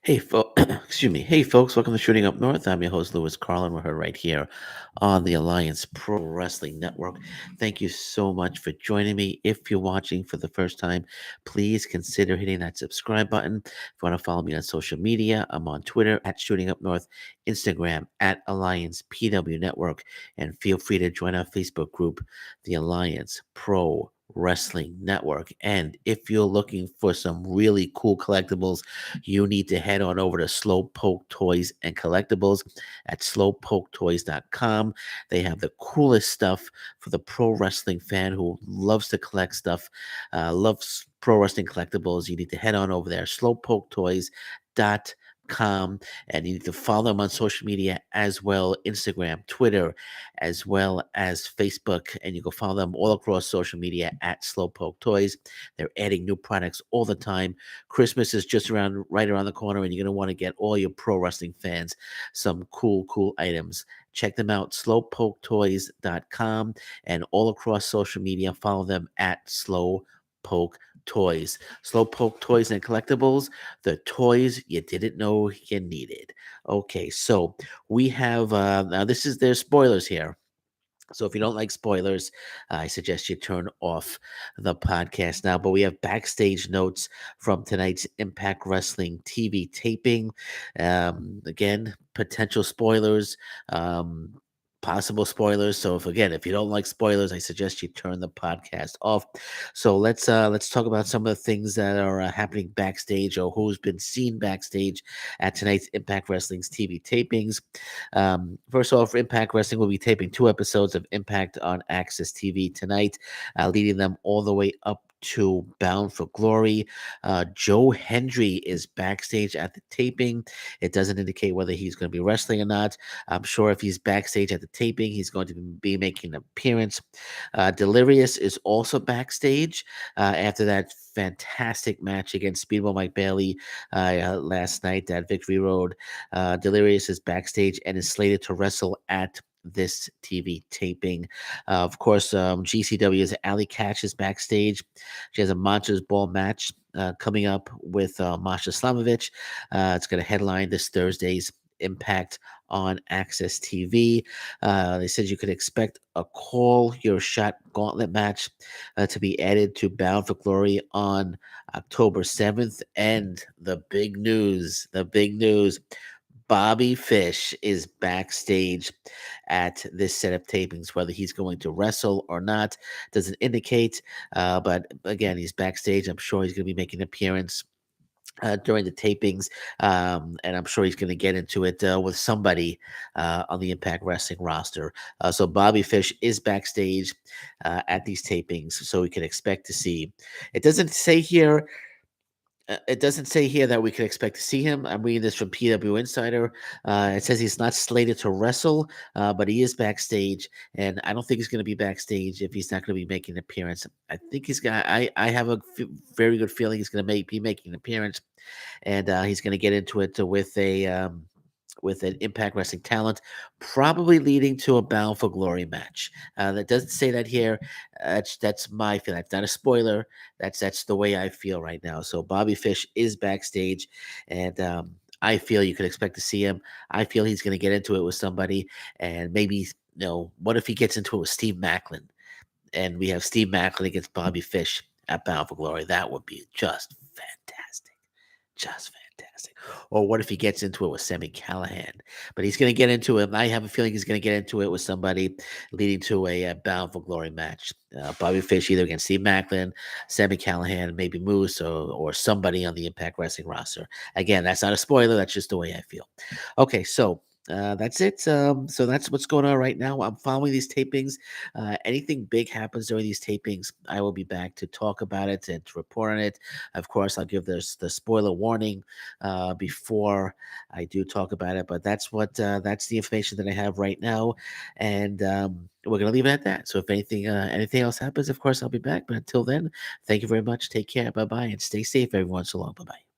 Excuse me. Hey, folks, welcome to Shooting Up North. I'm your host, Lewis Carlin. We're here right here on the Alliance Pro Wrestling Network. Thank you so much for joining me. If you're watching for the first time, please consider hitting that subscribe button. If you want to follow me on social media, I'm on Twitter at Shooting Up North, Instagram at Alliance PW Network, and feel free to join our Facebook group, the Alliance Pro Wrestling Network. And if you're looking for some really cool collectibles, you need to head on over to Slowpoke Toys and Collectibles at slowpoketoys.com. They have the coolest stuff for the pro wrestling fan who loves to collect stuff, loves pro wrestling collectibles. You need to head on over there, slowpoketoys.com, and you need to follow them on social media as well, Instagram, Twitter, as well as Facebook, and you can follow them all across social media at Slowpoke Toys. They're adding new products all the time. Christmas is just right around the corner, and you're going to want to get all your pro wrestling fans some cool items. Check them out, slowpoketoys.com, and all across social media, follow them at Slowpoke Toys. Slowpoke Toys and Collectibles, the toys you didn't know you needed. Okay, so we have, now this is, there's spoilers here. So if you don't like spoilers, I suggest you turn off the podcast now. But we have backstage notes from tonight's Impact Wrestling TV taping. Again, potential spoilers, possible spoilers. So if you don't like spoilers, I suggest you turn the podcast off. So let's talk about some of the things that are happening backstage, or who's been seen backstage at tonight's Impact Wrestling's TV tapings. First off, Impact Wrestling will be taping 2 episodes of Impact on Access TV tonight, leading them all the way up to Bound for Glory. Joe Hendry is backstage at the taping. It doesn't indicate whether he's going to be wrestling or not. I'm sure if he's backstage at the taping, he's going to be making an appearance. Delirious is also backstage after that fantastic match against Speedball Mike Bailey last night at Victory Road. Delirious is backstage and is slated to wrestle at this TV taping. Of course, GCW's Allie Katch is backstage. She has a Monsters Ball match coming up with Masha Slamovich. It's going to headline this Thursday's Impact on Access TV. They said you could expect a Call Your Shot Gauntlet match to be added to Bound for Glory on October 7th. And the big news, Bobby Fish is backstage at this set of tapings. Whether he's going to wrestle or not doesn't indicate. But again, he's backstage. I'm sure he's going to be making an appearance during the tapings, and I'm sure he's going to get into it with somebody on the Impact Wrestling roster. So Bobby Fish is backstage at these tapings, so we can expect to see. It doesn't say here. It doesn't say here that we can expect to see him. I'm reading this from PW Insider. It says he's not slated to wrestle, but he is backstage, and I don't think he's going to be backstage if he's not going to be making an appearance. I think he's got. I have a very good feeling he's going to be making an appearance, and he's going to get into it with an Impact Wrestling talent, probably leading to a Bound for Glory match. That doesn't say that here. That's my feeling. That's not a spoiler. That's the way I feel right now. So Bobby Fish is backstage, and I feel you could expect to see him. I feel he's going to get into it with somebody, and maybe what if he gets into it with Steve Macklin, and we have Steve Macklin against Bobby Fish at Bound for Glory? That would be just fantastic. Just fantastic. Or what if he gets into it with Sammy Callahan? But he's going to get into it. I have a feeling he's going to get into it with somebody, leading to a Bound for Glory match. Bobby Fish either against Steve Macklin, Sammy Callahan, maybe Moose, or somebody on the Impact Wrestling roster. Again, that's not a spoiler. That's just the way I feel. Okay, so that's it. So that's what's going on right now. I'm following these tapings. Anything big happens during these tapings, I will be back to talk about it and to report on it. Of course, I'll give the spoiler warning before I do talk about it. But that's the information that I have right now, and we're gonna leave it at that. So if anything else happens, of course, I'll be back. But until then, thank you very much. Take care. Bye bye, and stay safe, everyone. So long. Bye bye.